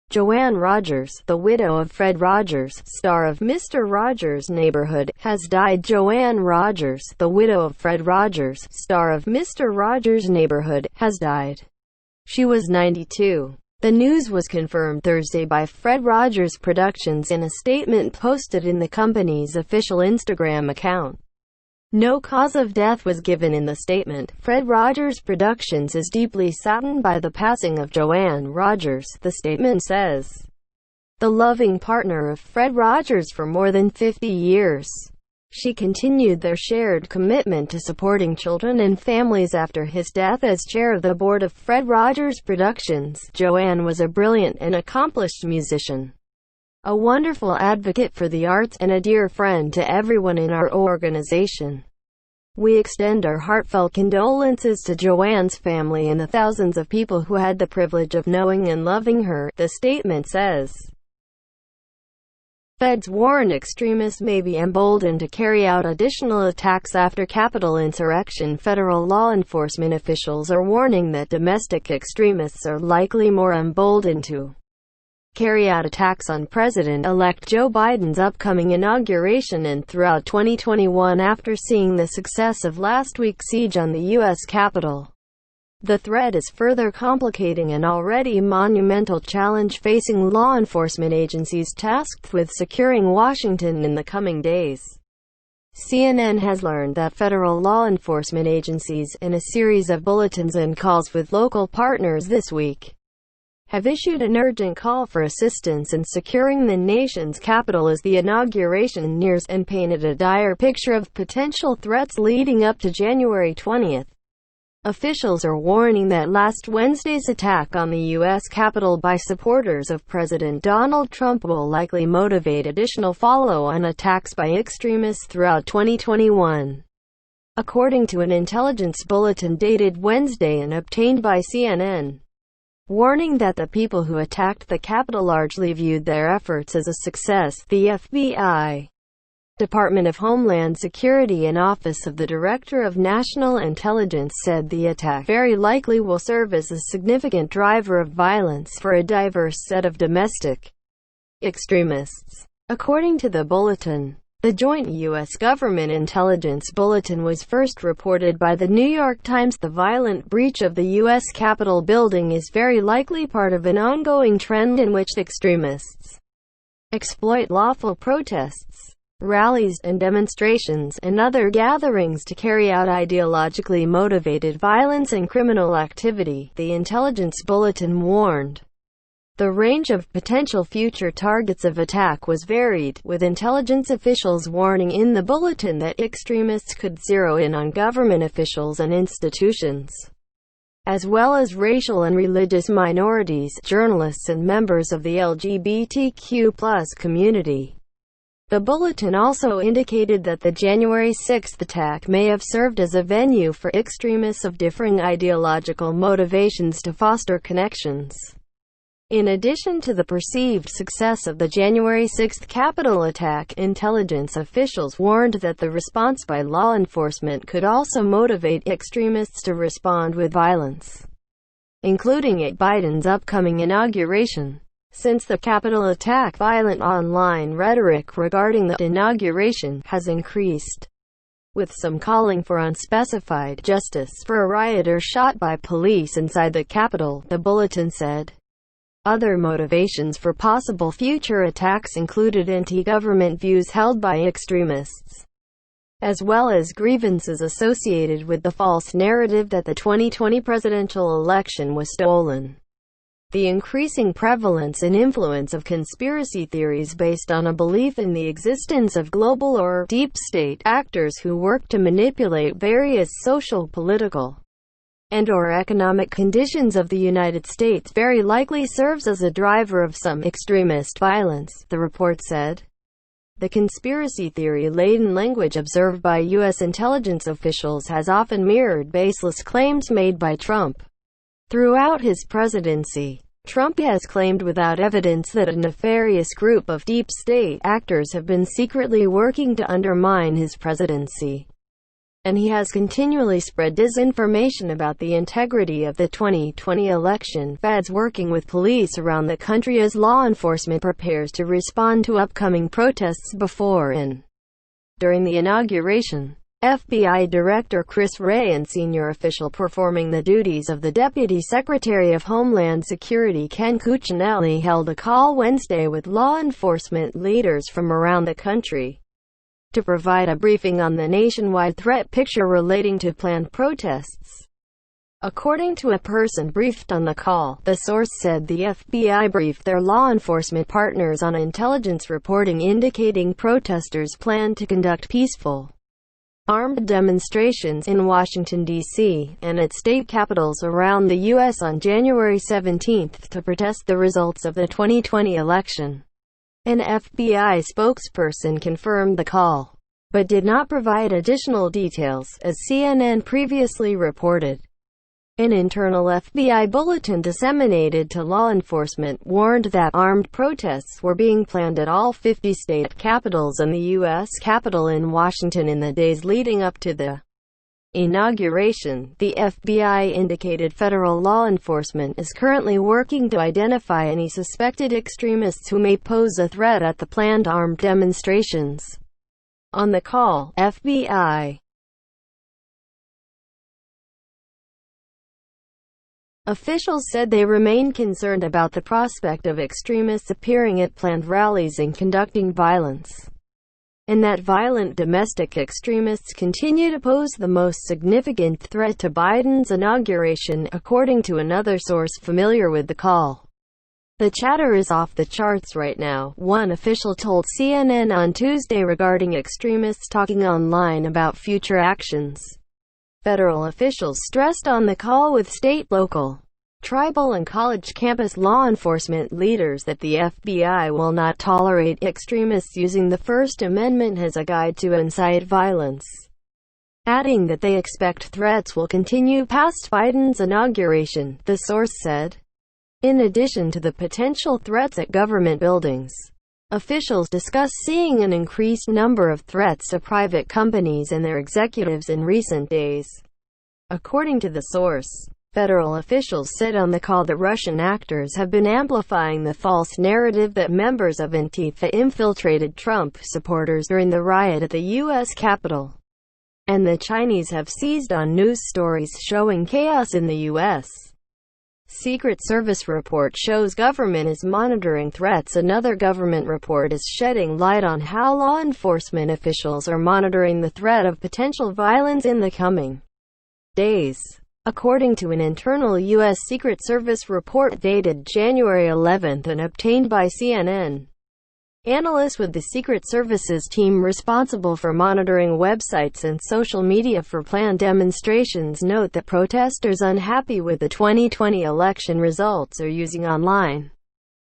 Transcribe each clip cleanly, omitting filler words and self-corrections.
Joanne Rogers, the widow of Fred Rogers, star of Mr. Rogers' Neighborhood, has died. Joanne Rogers, the widow of Fred Rogers, star of Mr. Rogers' Neighborhood, has died. She was 92. The news was confirmed Thursday by Fred Rogers Productions in a statement posted in the company's official Instagram account. No cause of death was given in the statement. Fred Rogers Productions is deeply saddened by the passing of Joanne Rogers, the statement says. The loving partner of Fred Rogers for more than 50 years. She continued their shared commitment to supporting children and families after his death as chair of the board of Fred Rogers Productions. Joanne was a brilliant and accomplished musician, a wonderful advocate for the arts, and a dear friend to everyone in our organization. We extend our heartfelt condolences to Joanne's family and the thousands of people who had the privilege of knowing and loving her, the statement says. Feds warn extremists may be emboldened to carry out additional attacks after Capitol insurrection. Federal law enforcement officials are warning that domestic extremists are likely more emboldened to carry out attacks on President-elect Joe Biden's upcoming inauguration and throughout 2021 after seeing the success of last week's siege on the U.S. Capitol. The threat is further complicating an already monumental challenge facing law enforcement agencies tasked with securing Washington in the coming days. CNN has learned that federal law enforcement agencies, in a series of bulletins and calls with local partners this week, have issued an urgent call for assistance in securing the nation's capital as the inauguration nears, and painted a dire picture of potential threats leading up to January 20. Officials are warning that last Wednesday's attack on the U.S. Capitol by supporters of President Donald Trump will likely motivate additional follow-on attacks by extremists throughout 2021. According to an intelligence bulletin dated Wednesday and obtained by CNN, warning that the people who attacked the Capitol largely viewed their efforts as a success, the FBI, Department of Homeland Security and Office of the Director of National Intelligence said the attack very likely will serve as a significant driver of violence for a diverse set of domestic extremists. According to the bulletin, the joint U.S. government intelligence bulletin was first reported by the New York Times. The violent breach of the U.S. Capitol building is very likely part of an ongoing trend in which extremists exploit lawful protests, rallies, and demonstrations, and other gatherings to carry out ideologically motivated violence and criminal activity, the intelligence bulletin warned. The range of potential future targets of attack was varied, with intelligence officials warning in the bulletin that extremists could zero in on government officials and institutions, as well as racial and religious minorities, journalists, and members of the LGBTQ+ community. The bulletin also indicated that the January 6 attack may have served as a venue for extremists of differing ideological motivations to foster connections. In addition to the perceived success of the January 6 Capitol attack, intelligence officials warned that the response by law enforcement could also motivate extremists to respond with violence, including at Biden's upcoming inauguration. Since the Capitol attack, violent online rhetoric regarding the inauguration has increased, with some calling for unspecified justice for a rioter shot by police inside the Capitol, the bulletin said. Other motivations for possible future attacks included anti-government views held by extremists, as well as grievances associated with the false narrative that the 2020 presidential election was stolen. The increasing prevalence and influence of conspiracy theories based on a belief in the existence of global or deep state actors who work to manipulate various social, political, and/or economic conditions of the United States very likely serves as a driver of some extremist violence, the report said. The conspiracy theory-laden language observed by U.S. intelligence officials has often mirrored baseless claims made by Trump. Throughout his presidency, Trump has claimed without evidence that a nefarious group of deep state actors have been secretly working to undermine his presidency. and he has continually spread disinformation about the integrity of the 2020 election. Feds working with police around the country as law enforcement prepares to respond to upcoming protests before and during the inauguration. FBI Director Chris Wray and senior official performing the duties of the Deputy Secretary of Homeland Security Ken Cuccinelli held a call Wednesday with law enforcement leaders from around the country to provide a briefing on the nationwide threat picture relating to planned protests. According to a person briefed on the call, the source said the FBI briefed their law enforcement partners on intelligence reporting indicating protesters plan to conduct peaceful armed demonstrations in Washington, D.C., and at state capitals around the U.S. on January 17 to protest the results of the 2020 election. An FBI spokesperson confirmed the call, but did not provide additional details, as CNN previously reported. An internal FBI bulletin disseminated to law enforcement warned that armed protests were being planned at all 50 state capitals and the U.S. Capitol in Washington in the days leading up to the inauguration. The FBI indicated federal law enforcement is currently working to identify any suspected extremists who may pose a threat at the planned armed demonstrations. On the call, FBI officials said they remain concerned about the prospect of extremists appearing at planned rallies and conducting violence, and that violent domestic extremists continue to pose the most significant threat to Biden's inauguration, according to another source familiar with the call. "The chatter is off the charts right now," one official told CNN on Tuesday regarding extremists talking online about future actions. Federal officials stressed on the call with state, local, tribal and college campus law enforcement leaders that the FBI will not tolerate extremists using the First Amendment as a guide to incite violence, adding that they expect threats will continue past Biden's inauguration, the source said. In addition to the potential threats at government buildings, officials discussed seeing an increased number of threats to private companies and their executives in recent days. According to the source, federal officials said on the call that Russian actors have been amplifying the false narrative that members of Antifa infiltrated Trump supporters during the riot at the U.S. Capitol, and the Chinese have seized on news stories showing chaos in the U.S. Secret Service report shows government is monitoring threats. Another government report is shedding light on how law enforcement officials are monitoring the threat of potential violence in the coming days. According to an internal U.S. Secret Service report dated January 11 and obtained by CNN, analysts with the Secret Service's team responsible for monitoring websites and social media for planned demonstrations note that protesters unhappy with the 2020 election results are using online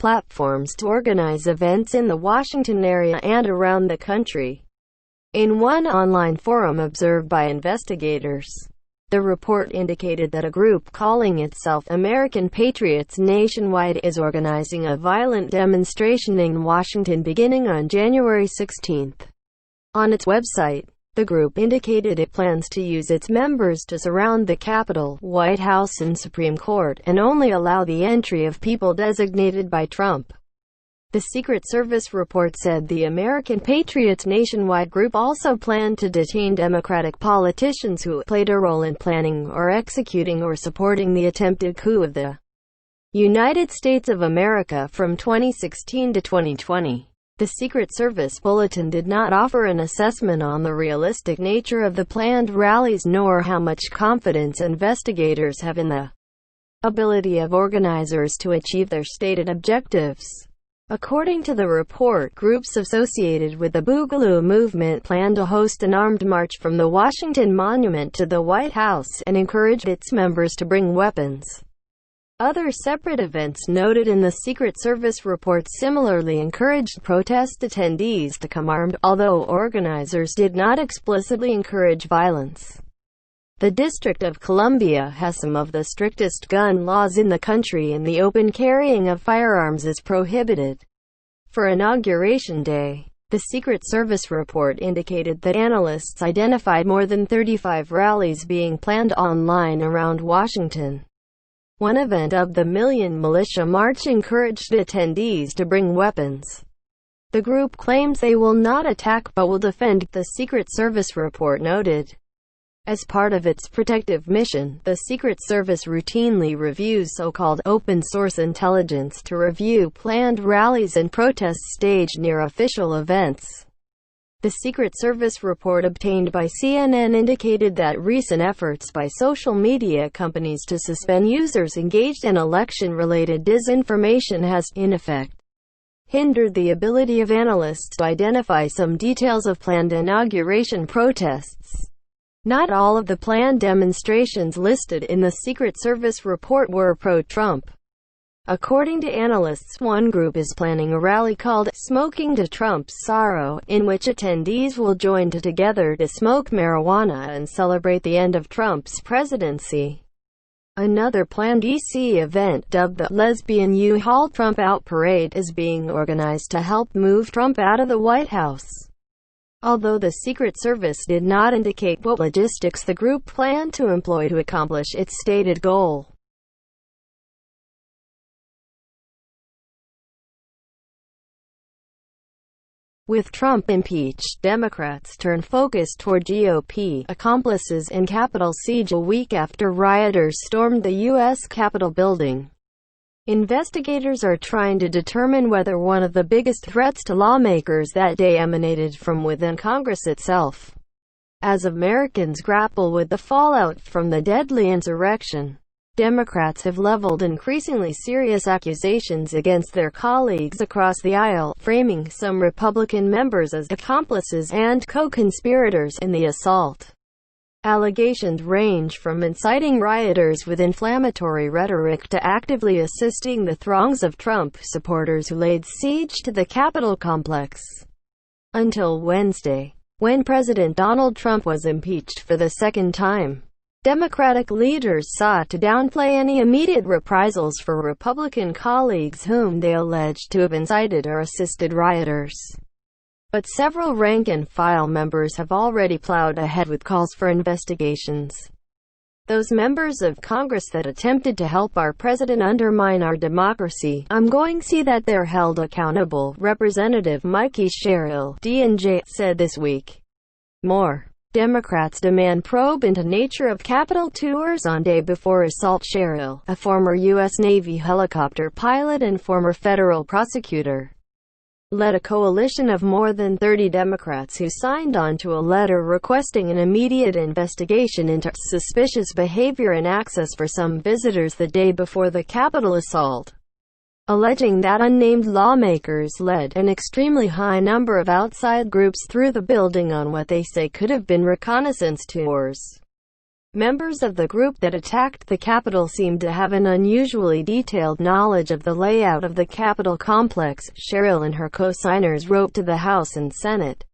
platforms to organize events in the Washington area and around the country. In one online forum observed by investigators, the report indicated that a group calling itself American Patriots Nationwide is organizing a violent demonstration in Washington beginning on January 16. On its website, the group indicated it plans to use its members to surround the Capitol, White House and Supreme Court, and only allow the entry of people designated by Trump. The Secret Service report said the American Patriots Nationwide group also planned to detain Democratic politicians who played a role in planning or executing or supporting the attempted coup of the United States of America from 2016 to 2020. The Secret Service bulletin did not offer an assessment on the realistic nature of the planned rallies nor how much confidence investigators have in the ability of organizers to achieve their stated objectives. According to the report, groups associated with the Boogaloo movement plan to host an armed march from the Washington Monument to the White House and encouraged its members to bring weapons. Other separate events noted in the Secret Service report similarly encouraged protest attendees to come armed, although organizers did not explicitly encourage violence. The District of Columbia has some of the strictest gun laws in the country, and the open carrying of firearms is prohibited. For Inauguration Day, The Secret Service report indicated that analysts identified more than 35 rallies being planned online around Washington. One event dubbed the Million Militia March encouraged attendees to bring weapons. The group claims they will not attack but will defend, the Secret Service report noted. As part of its protective mission, the Secret Service routinely reviews so-called open-source intelligence to review planned rallies and protests staged near official events. The Secret Service report obtained by CNN indicated that recent efforts by social media companies to suspend users engaged in election-related disinformation has, in effect, hindered the ability of analysts to identify some details of planned inauguration protests. Not all of the planned demonstrations listed in the Secret Service report were pro-Trump. According to analysts, one group is planning a rally called "Smoking to Trump's Sorrow," in which attendees will join together to smoke marijuana and celebrate the end of Trump's presidency. Another planned DC event, dubbed the "Lesbian U-Haul Trump Out Parade," is being organized to help move Trump out of the White House. Although the Secret Service did not indicate what logistics the group planned to employ to accomplish its stated goal. With Trump impeached, Democrats turn focus toward GOP accomplices in Capitol siege a week after rioters stormed the U.S. Capitol building. Investigators are trying to determine whether one of the biggest threats to lawmakers that day emanated from within Congress itself. As Americans grapple with the fallout from the deadly insurrection, Democrats have leveled increasingly serious accusations against their colleagues across the aisle, framing some Republican members as accomplices and co-conspirators in the assault. Allegations range from inciting rioters with inflammatory rhetoric to actively assisting the throngs of Trump supporters who laid siege to the Capitol complex. Until Wednesday, when President Donald Trump was impeached for the second time, Democratic leaders sought to downplay any immediate reprisals for Republican colleagues whom they alleged to have incited or assisted rioters. But several rank-and-file members have already plowed ahead with calls for investigations. Those members of Congress that attempted to help our president undermine our democracy, I'm going to see that they're held accountable, Representative Mikey Sherrill, D&J, said this week. More. Democrats demand probe into nature of Capitol tours on day before assault. Sherrill, a former U.S. Navy helicopter pilot and former federal prosecutor, led a coalition of more than 30 Democrats who signed on to a letter requesting an immediate investigation into suspicious behavior and access for some visitors the day before the Capitol assault, alleging that unnamed lawmakers led an extremely high number of outside groups through the building on what they say could have been reconnaissance tours. Members of the group that attacked the Capitol seemed to have an unusually detailed knowledge of the layout of the Capitol complex, Sherrill and her co-signers wrote to the House and Senate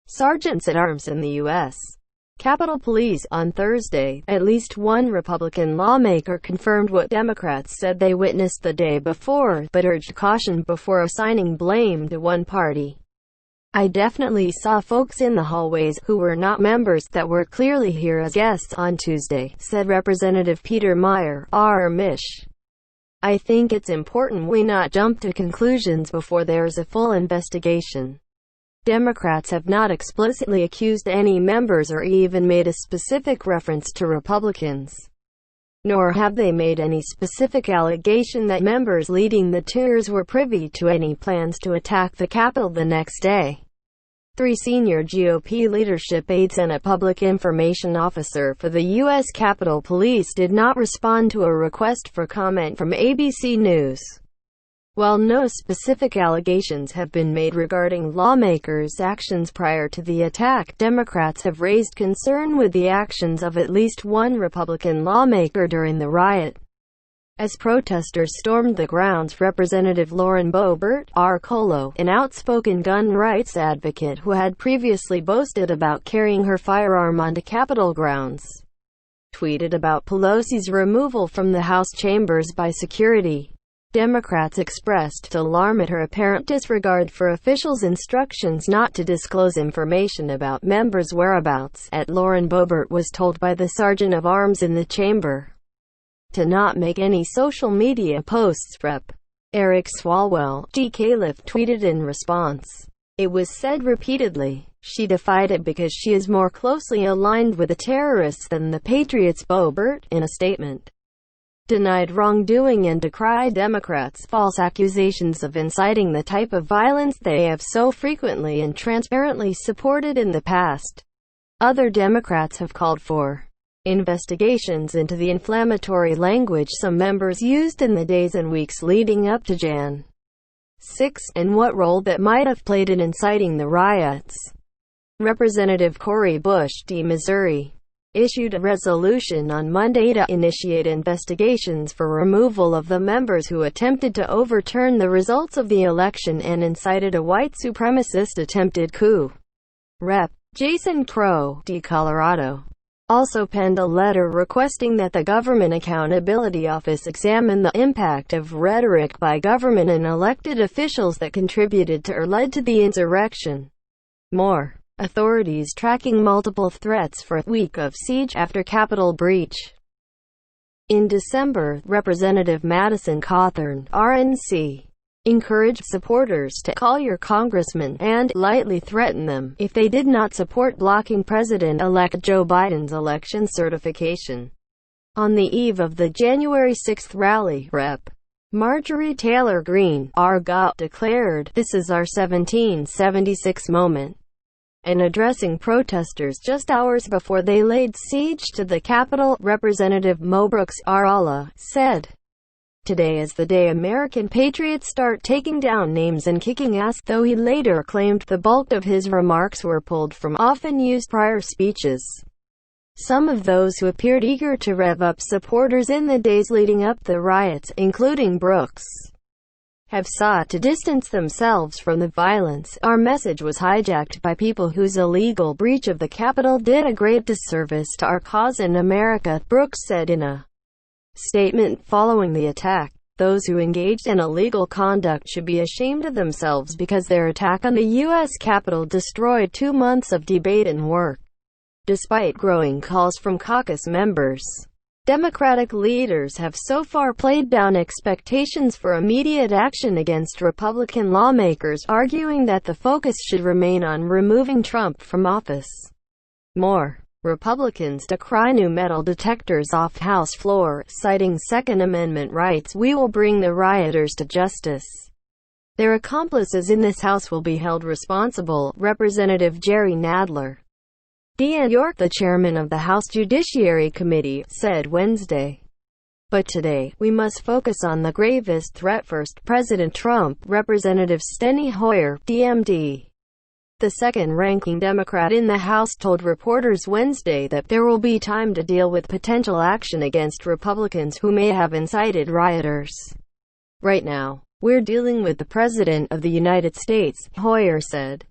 sergeants-at-arms in the U.S. Capitol Police on Thursday. At least one Republican lawmaker confirmed what Democrats said they witnessed the day before, but urged caution before assigning blame to one party. I definitely saw folks in the hallways who were not members that were clearly here as guests on Tuesday, said Representative Peter Meyer, R. Mich. I think it's important we not jump to conclusions before there's a full investigation. Democrats have not explicitly accused any members or even made a specific reference to Republicans. Nor have they made any specific allegation that members leading the tours were privy to any plans to attack the Capitol the next day. 3 senior GOP leadership aides and a public information officer for the U.S. Capitol Police did not respond to a request for comment from ABC News. While no specific allegations have been made regarding lawmakers' actions prior to the attack, Democrats have raised concern with the actions of at least one Republican lawmaker during the riot. As protesters stormed the grounds, Representative Lauren Boebert, R. Colo, an outspoken gun rights advocate who had previously boasted about carrying her firearm onto Capitol grounds, tweeted about Pelosi's removal from the House chambers by security. Democrats expressed alarm at her apparent disregard for officials' instructions not to disclose information about members' whereabouts. Lauren Boebert was told by the sergeant of arms in the chamber to not make any social media posts. Rep. Eric Swalwell, G. Califf, tweeted in response. It was said repeatedly. She defied it because she is more closely aligned with the terrorists than the Patriots. Boebert, in a statement, denied wrongdoing and decried Democrats' false accusations of inciting the type of violence they have so frequently and transparently supported in the past. Other Democrats have called for investigations into the inflammatory language some members used in the days and weeks leading up to Jan. 6, and what role that might have played in inciting the riots. Representative Cori Bush, D. Missouri, issued a resolution on Monday to initiate investigations for removal of the members who attempted to overturn the results of the election and incited a white supremacist attempted coup. Rep. Jason Crow, D. Colorado, also penned a letter requesting that the Government Accountability Office examine the impact of rhetoric by government and elected officials that contributed to or led to the insurrection. More. Authorities tracking multiple threats for a week of siege after Capitol breach. In December, Representative Madison Cawthorn, RNC, encouraged supporters to call your congressman and lightly threaten them if they did not support blocking President-elect Joe Biden's election certification. On the eve of the January 6 rally, Rep. Marjorie Taylor Greene, RGOP, declared, "This is our 1776 moment." And addressing protesters just hours before they laid siege to the Capitol, Representative Mo Brooks, R. said, "Today is the day American patriots start taking down names and kicking ass," though he later claimed the bulk of his remarks were pulled from often used prior speeches. Some of those who appeared eager to rev up supporters in the days leading up the riots, including Brooks, have sought to distance themselves from the violence. Our message was hijacked by people whose illegal breach of the Capitol did a great disservice to our cause in America, Brooks said in a statement following the attack. Those who engaged in illegal conduct should be ashamed of themselves because their attack on the U.S. Capitol destroyed 2 months of debate and work. Despite growing calls from caucus members, Democratic leaders have so far played down expectations for immediate action against Republican lawmakers, arguing that the focus should remain on removing Trump from office. More. Republicans decry new metal detectors off House floor, citing Second Amendment rights. "We will bring the rioters to justice. Their accomplices in this House will be held responsible," Representative Jerry Nadler, D. New York, the chairman of the House Judiciary Committee, said Wednesday. "But today, we must focus on the gravest threat first." President Trump, Representative Steny Hoyer, DMD, the second-ranking Democrat in the House, told reporters Wednesday that there will be time to deal with potential action against Republicans who may have incited rioters. "Right now, we're dealing with the President of the United States," Hoyer said.